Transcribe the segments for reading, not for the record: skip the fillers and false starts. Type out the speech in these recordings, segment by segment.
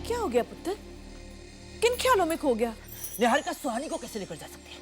क्या हो गया पुत्र? किन ख्यालों में खो गया? निहारिका सुहानी को कैसे लेकर जा सकती है?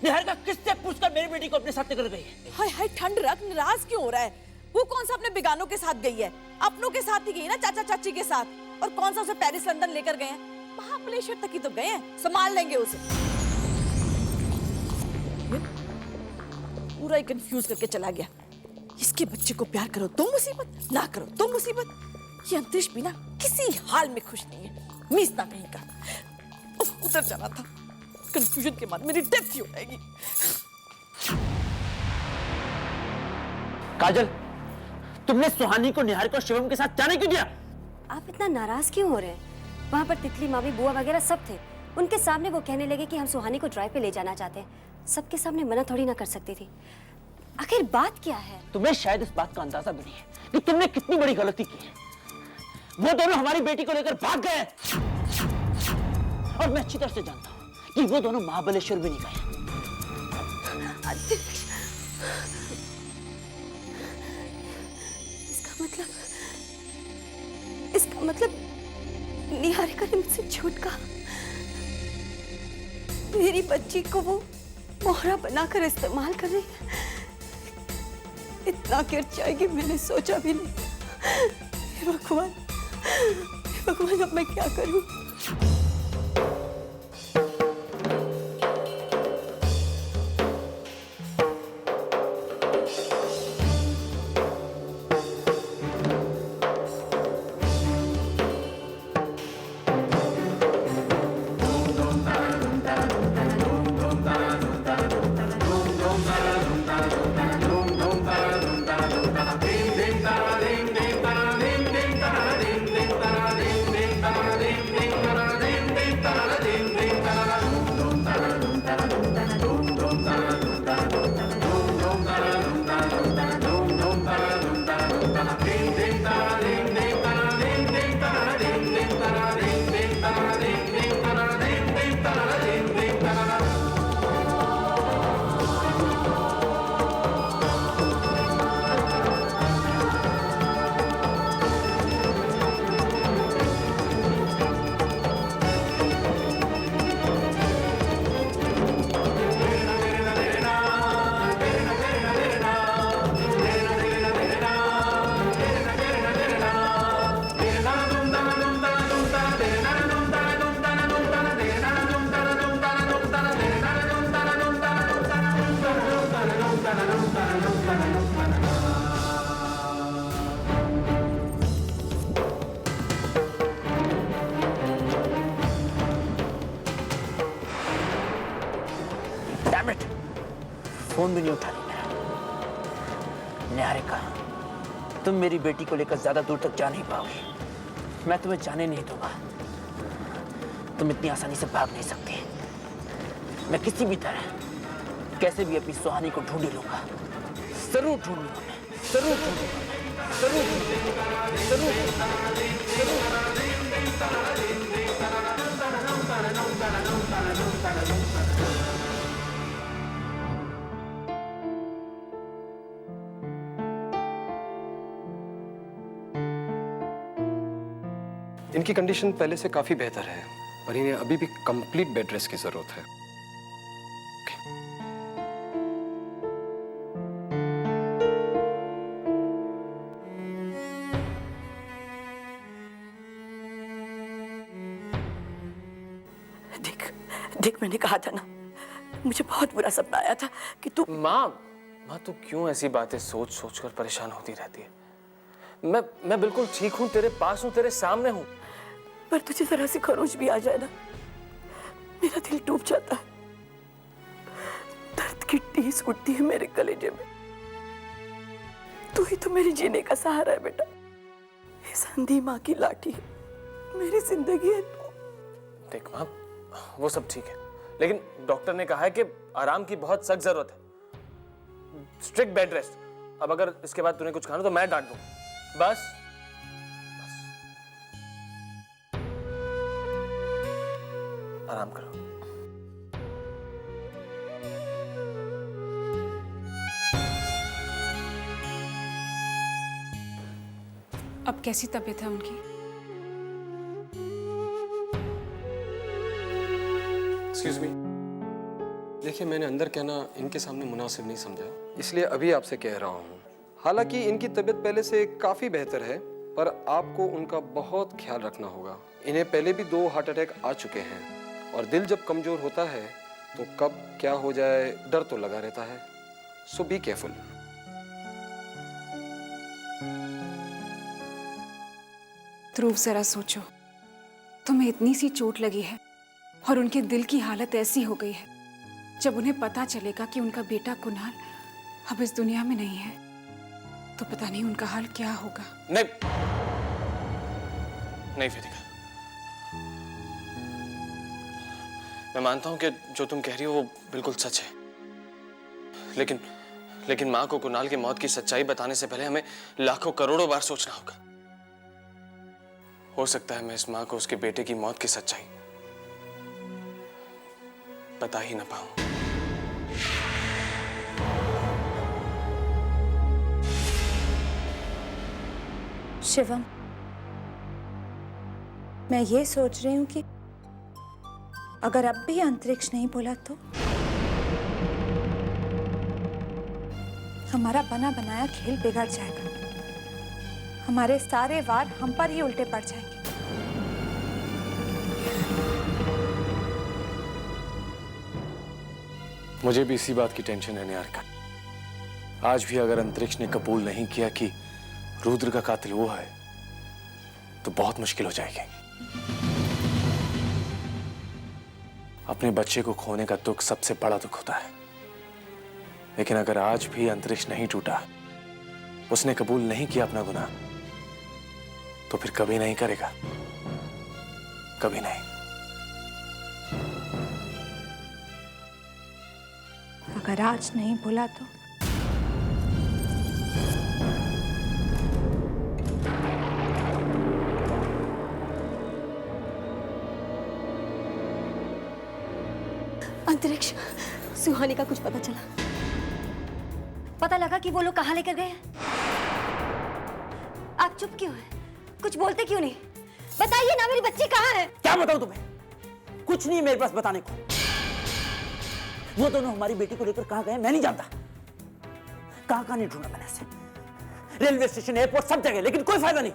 निहारिका किससे पूछकर मेरी बेटी को अपने साथ लेकर गई है? हाय हाय, ठंड रख, नाराज क्यों हो रहा है? वो कौन सा अपने बिगानों के साथ गई है? अपनों के साथ ही गई ना, चाचा चाची के साथ। और कौन सा उसे पेरिस लंदन लेकर गए हैं? महाबलेश्वर तक ही तो गए हैं, संभाल लेंगे उसे। पूरा ही कंफ्यूज करके चला गया। इसके बच्चे को प्यार करो तो मुसीबत, ना करो तो मुसीबत। ये अंतरिक्ष भी ना किसी हाल में खुश नहीं है, मीस ना कहीं का। उधर चला था, कंफ्यूजन के बाद मेरी डेथ ही हो जाएगी। काजल, तुमने सुहानी को निहारिका और शिवम के साथ जाने क्यों दिया? आप इतना नाराज क्यों हो रहे हैं? वहाँ पर तितली, मामी, बुआ वगैरह सब थे। उनके सामने वो कहने लगे कि हम सुहानी को ड्राइव पे ले जाना चाहते हैं। सबके सामने मना थोड़ी ना कर सकती थी। आखिर बात क्या है? तुम्हें शायद इस बात का अंदाजा भी नहीं है कि तुमने कितनी बड़ी गलती की है। वो दोनों हमारी बेटी को लेकर भाग गए और मैं अच्छी तरह से जानता हूँ कि वो दोनों महाबलेश्वर भी नहीं गए। इसका मतलब निहारिका ने मुझसे झूठ कहा। मेरी बच्ची को वो मोहरा बनाकर इस्तेमाल कर रही है। इतना गिर जाएगी मैंने सोचा भी नहीं। हे भगवान, हे भगवान, अब मैं क्या करूं? फोन भी नहीं उठा रही मेरा। निहारिका, तुम मेरी बेटी को लेकर ज्यादा दूर तक जा नहीं पाओगी। मैं तुम्हें जाने नहीं दूंगा। तुम इतनी आसानी से भाग नहीं सकती। मैं किसी भी तरह कैसे भी अपनी सुहानी को ढूंढ लूंगा। जरूर ढूंढूंगा मैं, जरूर ढूंढूंगा, जरूर ढूंढूंगा, जरूर इनकी कंडीशन पहले से काफी बेहतर है, पर इन्हें अभी भी कंप्लीट बेड रेस्ट की जरूरत है। देख, मैंने कहा था ना, मुझे बहुत बुरा सपना आया था कि तू। माँ तू क्यों ऐसी बातें सोच सोच कर परेशान होती रहती है? मैं बिल्कुल ठीक हूँ, तेरे पास हूँ, तेरे सामने हूँ। पर तुझे जरा सी खरोच भी आ जाए ना, मेरा दिल टूट जाता है। दर्द की टीस उठती है मेरे कलेजे में। तू ही तो मेरे जीने का सहारा है बेटा। इस अंधी माँ की लाठी है, मेरी जिंदगी है तू। देख माँ, वो सब ठीक है, लेकिन डॉक्टर ने कहा है कि आराम की बहुत सख्त जरूरत है। Strict bed rest. अब अगर इसके बाद तूने कुछ खाना तो मैं डांट दूंगा। बस आराम करो। अब कैसी तबीयत है उनकी? Excuse me. देखिए, मैंने अंदर कहना इनके सामने मुनासिब नहीं समझा, इसलिए अभी आपसे कह रहा हूँ। हालांकि इनकी तबीयत पहले से काफी बेहतर है, पर आपको उनका बहुत ख्याल रखना होगा। इन्हें पहले भी 2 हार्ट अटैक आ चुके हैं, और दिल जब कमजोर होता है तो कब क्या हो जाए डर तो लगा रहता है। सो बी केयरफुल। ध्रुव, जरा सोचो, तुम्हें इतनी सी चोट लगी है और उनके दिल की हालत ऐसी हो गई है, जब उन्हें पता चलेगा कि उनका बेटा कुणाल अब इस दुनिया में नहीं है, तो पता नहीं उनका हाल क्या होगा। नहीं नहीं वेदिका, मैं मानता हूं कि जो तुम कह रही हो वो बिल्कुल सच है, लेकिन माँ को कुणाल की मौत की सच्चाई बताने से पहले हमें लाखों करोड़ों बार सोचना होगा। हो सकता है मैं इस माँ को उसके बेटे की मौत की सच्चाई बता ही ना पाऊं। शिवम, मैं ये सोच रही हूँ कि अगर अब भी अंतरिक्ष नहीं बोला तो हमारा बना बनाया खेल बिगड़ जाएगा। हमारे सारे वार हम पर ही उल्टे पड़ जाएंगे। मुझे भी इसी बात की टेंशन है निहारिका। आज भी अगर अंतरिक्ष ने कबूल नहीं किया कि रुद्र का कातिल वो है, तो बहुत मुश्किल हो जाएगी। अपने बच्चे को खोने का दुख सबसे बड़ा दुख होता है, लेकिन अगर आज भी अंतरिक्ष नहीं टूटा, उसने कबूल नहीं किया अपना गुनाह, तो फिर कभी नहीं करेगा, कभी नहीं। अगर आज नहीं बोला तो अंतरिक्ष, सुहानी का कुछ पता चला? पता लगा कि वो लोग कहाँ लेकर गए हैं? आप चुप क्यों हैं? कुछ बोलते क्यों नहीं? बताइए ना, मेरी बच्ची कहाँ है? क्या बताऊं तुम्हें? कुछ नहीं है मेरे पास बताने को। वो दोनों हमारी बेटी को लेकर कहां गए मैं नहीं जानता। कहां नहीं ढूंढा मैंने उसे, रेलवे स्टेशन, एयरपोर्ट, सब जगह, लेकिन कोई फायदा नहीं।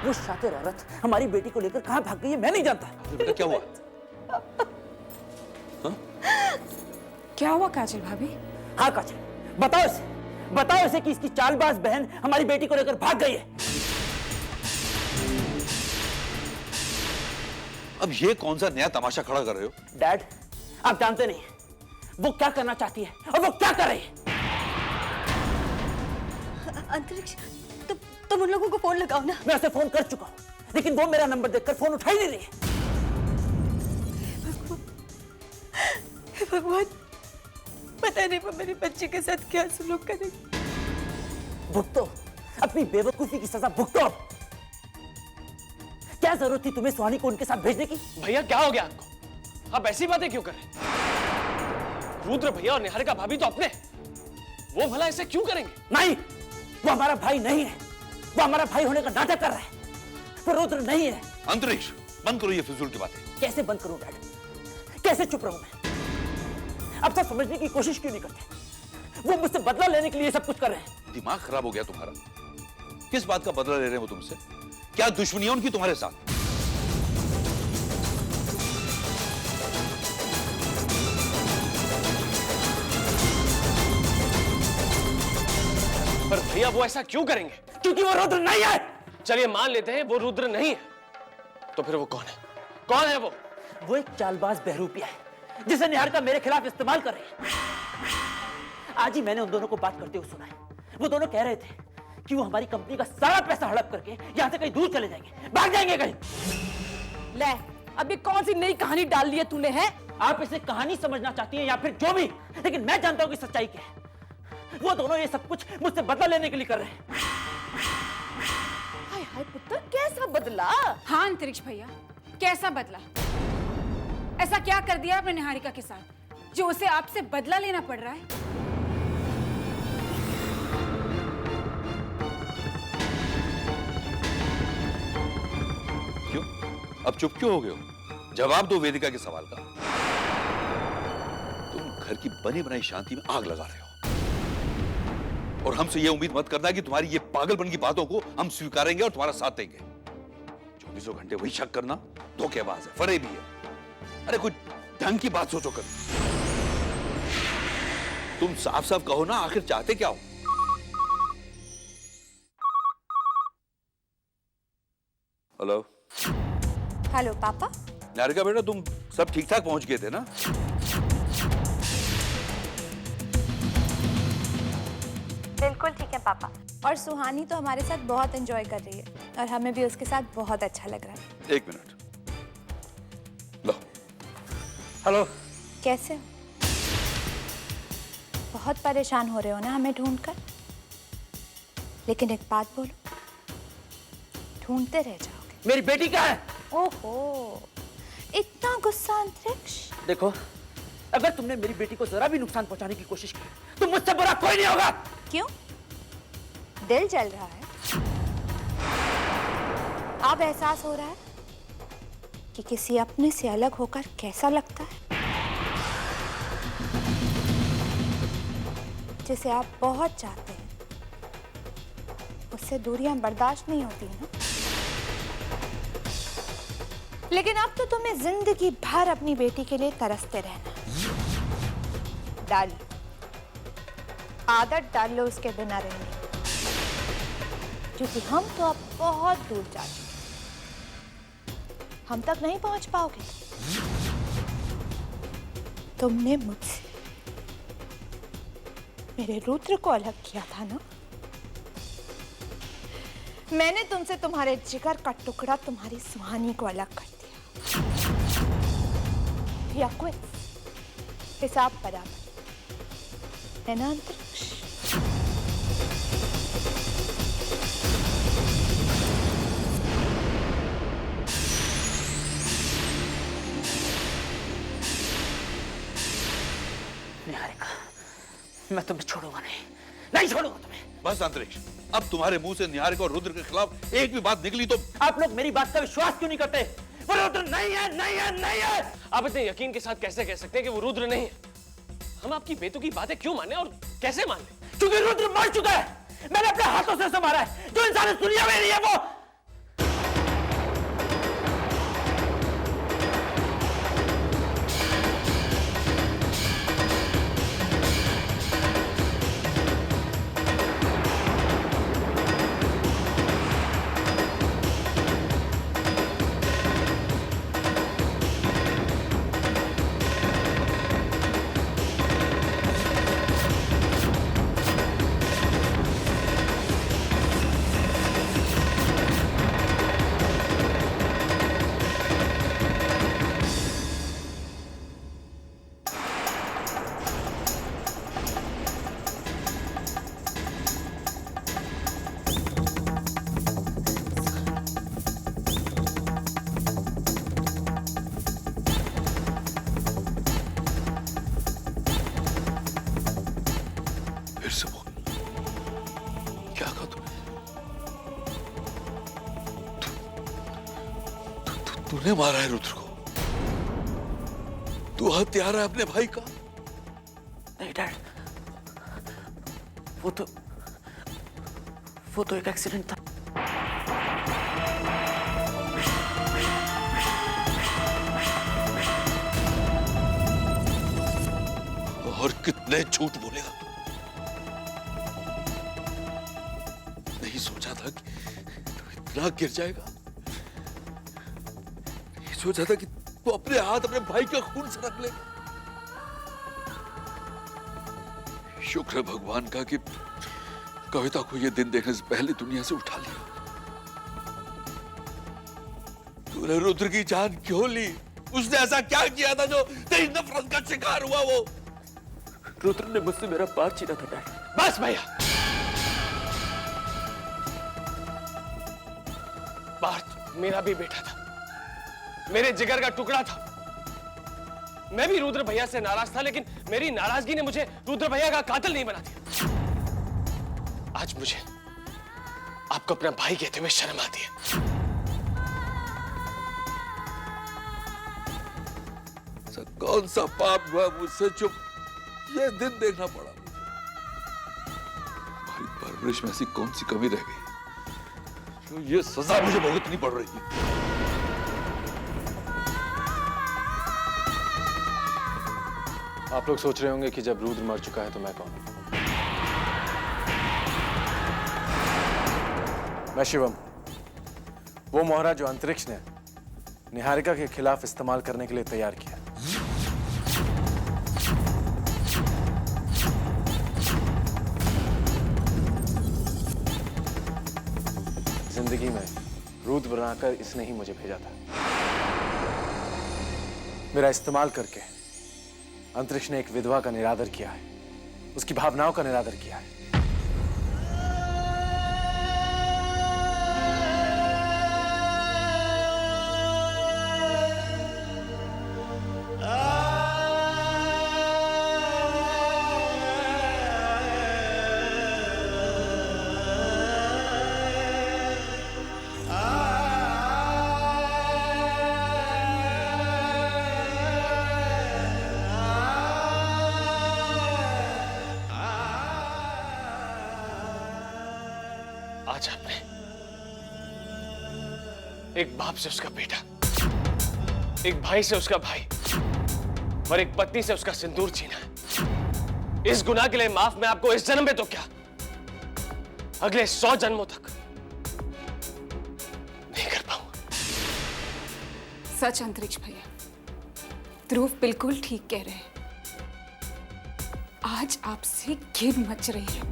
वो शातिर औरत हमारी बेटी को लेकर कहां भाग गई है मैं नहीं जानता। बेटा क्या हुआ? क्या हुआ काजल भाभी? हाँ काजल, बताओ इसे कि इसकी चालबाज बहन हमारी बेटी को लेकर भाग गई है। अब ये कौन सा नया तमाशा खड़ा कर रहे हो? डैड, आप जानते नहीं वो क्या करना चाहती है और वो क्या कर रही है। अंतरिक्ष, तुम उन लोगों को फोन लगाओ ना। मैं उसे फोन कर चुका हूं, लेकिन वो मेरा नंबर देखकर फोन उठा ही नहीं रही है। भगवान, पता नहीं वो मेरी बच्ची के साथ क्या सलूक करेगी। भुगतो, अपनी बेवकूफी की सजा भुगतो। क्या जरूरत थी तुम्हें सुहानी को उनके साथ भेजने की? भैया क्या हो गया आपको? आप ऐसी बातें क्यों कर रहे हैं? रुद्र भैया और निहारिका भाभी तो अपने, वो भला ऐसे क्यों करेंगे? नहीं, वो हमारा भाई नहीं है। वो हमारा भाई होने का नाटक कर रहा है। वो रुद्र नहीं है। अंतरिक्ष, बंद करो ये फिजूल की बातें। कैसे बंद करूं डैड? कैसे चुप रहूं मैं? अब तक समझने की कोशिश क्यों नहीं करते? वो मुझसे बदला लेने के लिए सब कुछ कर रहे हैं। दिमाग खराब हो गया तुम्हारा? किस बात का बदला ले रहे हैं वो तुमसे? क्या दुश्मनी है उनकी तुम्हारे साथ? पर भैया वो ऐसा क्यों करेंगे? क्योंकि वो रुद्र नहीं है। चलिए मान लेते हैं वो रुद्र नहीं है, तो फिर वो कौन है? कौन है वो? वो एक चालबाज बहरूपिया है जिसे निहारिका मेरे खिलाफ इस्तेमाल कर रही है। आज ही मैंने उन दोनों को बात करते हुए सुना है। वो दोनों कह रहे थे कि वो हमारी कंपनी का सारा पैसा हड़प करके यहां से कहीं दूर चले जाएंगे, भाग जाएंगे कहीं। ले, अभी कौन सी नई कहानी डाल ली है तूने? है आप इसे कहानी समझना चाहती हैं या फिर जो भी, लेकिन मैं जानता हूं कि सच्चाई क्या है। वो दोनों ये सब कुछ मुझसे बदला लेने के लिए कर रहे हैं। हाय हाय पुत्र, कैसा बदला? हाँ अंतरिक्ष भैया, कैसा बदला? ऐसा क्या कर दिया आपने निहारिका के साथ जो उसे आपसे बदला लेना पड़ रहा है? क्यों? अब चुप क्यों हो गए हो? जवाब दो वेदिका के सवाल का। घर की बनी बनाई शांति में आग लगा रहे हो। और हमसे ये उम्मीद मत करना कि तुम्हारी ये पागलपन की बातों को हम स्वीकारेंगे और तुम्हारा साथ देंगे। 24 घंटे वही शक करना धोखेबाज है, फरेबी है। अरे कुछ ढंग की बात सोचो कर। तुम साफ साफ कहो ना, आखिर चाहते क्या हो? हेलो हेलो पापा। निहारिका बेटा, तुम सब ठीक ठाक पहुंच गए थे ना? बिल्कुल ठीक है पापा। और सुहानी तो हमारे साथ बहुत एंजॉय कर रही है और हमें भी उसके साथ बहुत अच्छा लग रहा है। एक मिनट लो। हेलो। कैसे हो? बहुत परेशान हो रहे हो ना हमें ढूंढकर? लेकिन एक बात बोलो, ढूंढते रह जाओगे। मेरी बेटी कहाँ है? ओहो, इतना गुस्सा अंतरिक्ष। देखो, अगर तुमने मेरी बेटी को जरा भी नुकसान पहुंचाने की कोशिश की तो मुझसे बुरा कोई नहीं होगा। क्यों? दिल जल रहा है? अब एहसास हो रहा है कि किसी अपने से अलग होकर कैसा लगता है, जिसे आप बहुत चाहते हैं उससे दूरियां बर्दाश्त नहीं होती हैं ना। लेकिन अब तो तुम्हें जिंदगी भर अपनी बेटी के लिए तरसते रहना। डाल आदत डाल लो उसके बिना रहने, क्योंकि हम तो अब बहुत दूर जा चुके, हम तक नहीं पहुंच पाओगे। तुमने मुझसे मेरे रुद्र को अलग किया था ना? मैंने तुमसे तुम्हारे जिगर का टुकड़ा तुम्हारी सुहानी को अलग कर दिया। या क्विट, हिसाब बराबर है ना अंतरिक्ष? निहारिका, मैं तुम्हें छोड़ूंगा नहीं छोड़ूंगा तुम्हें। बस अंतरिक्ष, अब तुम्हारे मुंह से निहारिका और रुद्र के खिलाफ एक भी बात निकली तो आप लोग मेरी बात का विश्वास क्यों नहीं करते? वो रुद्र नहीं है, नहीं है, नहीं है। आप इतने यकीन के साथ कैसे कह सकते हैं कि वो रुद्र नहीं है? हम आपकी बेतुकी बातें क्यों माने और कैसे मान लें? क्योंकि रुद्र मर चुका है। मैंने अपने हाथों से उसे मारा है। जो इंसान इस दुनिया में नहीं है वो। फिर से बोल, क्या कहा तूने? तूने मारा है रुद्र को? तू हत्यारा है अपने भाई का? नहीं डैड, वो तो एक एक्सीडेंट था। और कितने झूठ बोलेगा? नहीं सोचा था कि तू इतना गिर जाएगा। नहीं सोचा था कि तू अपने हाथ अपने भाई के खून से रख लेगा। शुक्र है भगवान का कि कविता को यह दिन देखने से पहले दुनिया से उठा लिया। तूने रुद्र की जान क्यों ली? उसने ऐसा क्या किया था जो तेरी नफरत का शिकार हुआ? वो रुद्र ने मुझसे मेरा बात छीना था डैड। बस भैया, पार्थ मेरा भी बेटा था, मेरे जिगर का टुकड़ा था। मैं भी रुद्र भैया से नाराज था, लेकिन मेरी नाराजगी ने मुझे रुद्र भैया का कातिल नहीं बना दिया। आज मुझे आपको अपना भाई कहते हुए शर्म आती है। कौन सा पाप हुआ मुझसे जो ये दिन देखना पड़ा। हमारी परवरिश में ऐसी कौन सी कमी रह गई जो ये सजा मुझे भुगतनी पड़ रही है। आप लोग सोच रहे होंगे कि जब रुद्र मर चुका है तो मैं कौन? मैं शिवम, वो मोहरा जो अंतरिक्ष ने निहारिका के खिलाफ इस्तेमाल करने के लिए तैयार किया। जिंदगी में रुद्र बनाकर इसने ही मुझे भेजा था। मेरा इस्तेमाल करके अंतरिक्ष ने एक विधवा का निरादर किया है, उसकी भावनाओं का निरादर किया है। आज आपने एक बाप से उसका बेटा, एक भाई से उसका भाई और एक पत्नी से उसका सिंदूर छीना। इस गुनाह के लिए माफ मैं आपको इस जन्म में तो क्या, अगले 100 जन्मों तक नहीं कर पाऊंगा। सच अंतरिक्ष भैया, ध्रुव बिल्कुल ठीक कह रहे हैं। आज आपसे घिन मच रही है।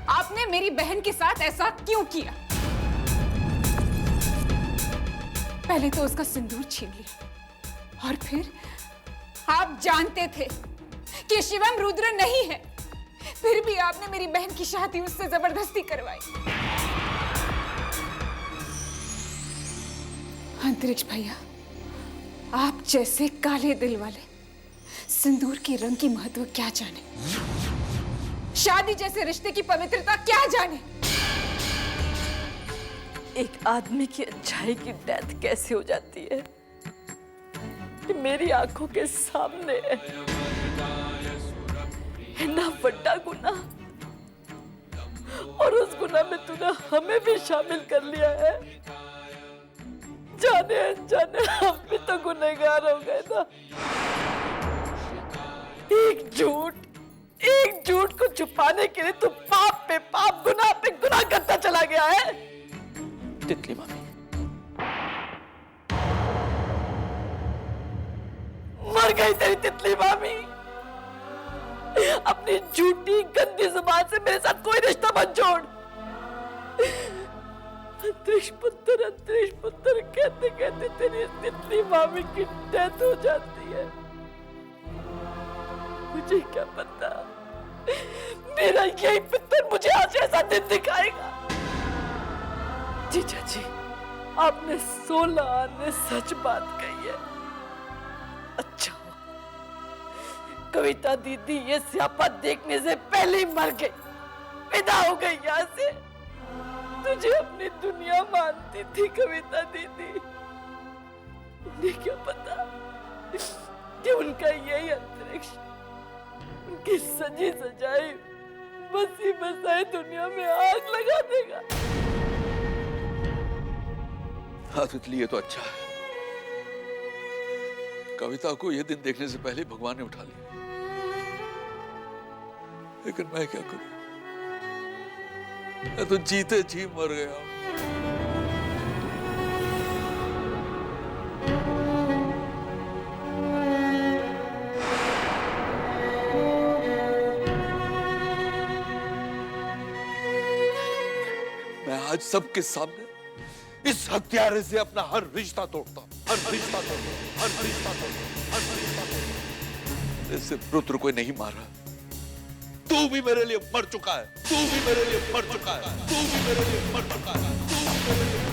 आपने मेरी बहन के साथ ऐसा क्यों किया? पहले तो उसका सिंदूर छीन लिया और फिर आप जानते थे कि शिवम रुद्र नहीं है, फिर भी आपने मेरी बहन की शादी उससे जबरदस्ती करवाई। अंतरिक्ष भैया, आप जैसे काले दिल वाले सिंदूर के रंग की महत्व क्या जाने, शादी जैसे रिश्ते की पवित्रता क्या जाने। एक आदमी की अच्छाई की डेथ कैसे हो जाती है कि मेरी आंखों के सामने है ना बड़ा गुनाह, और उस गुनाह में तूने हमें भी शामिल कर लिया है। जाने अनजाने हम भी तो गुनहगार हो गए ना। एक झूठ को छुपाने के लिए तू पाप पे पाप, गुनाह पे गुनाह करता चला गया है। तितली मामी, मर गई तेरी तितली मामी। अपनी झूठी गंदी जुबान से मेरे साथ कोई रिश्ता मत जोड़। अंतरिक्ष पुत्र कहते कहते तेरी तितली मामी की डेथ हो जाती है। मुझे क्या पता मेरा यही पुत्र मुझे आज ऐसा दिन दिखाएगा। जीजा जी, आपने 16 आने सच बात कही है। अच्छा, कविता दीदी ये स्यापा देखने से पहले ही मर गई, विदा हो गई यहाँ से। तुझे अपनी दुनिया मानती थी कविता दीदी। उन्हें क्या पता कि उनका यही अंतरिक्ष उनकी सजी सजाई बसी बसाई दुनिया में आग लगा देगा। हाँ तितली, ये तो अच्छा है। कविता को ये दिन देखने से पहले भगवान ने उठा लिया, लेकिन मैं क्या करूं? मैं तो जीते जी मर गया। मैं आज सबके सामने इस हत्यारे से अपना हर रिश्ता तोड़ता हूं, हर रिश्ता तोड़ता, हर रिश्ता तोड़ता, हर रिश्ता तोड़ता। सिर्फ रुद्र को नहीं मारा, तू भी मेरे लिए मर चुका है, तू भी मेरे लिए मर चुका है, तू भी मेरे लिए मर चुका है, तू भी मेरे लिए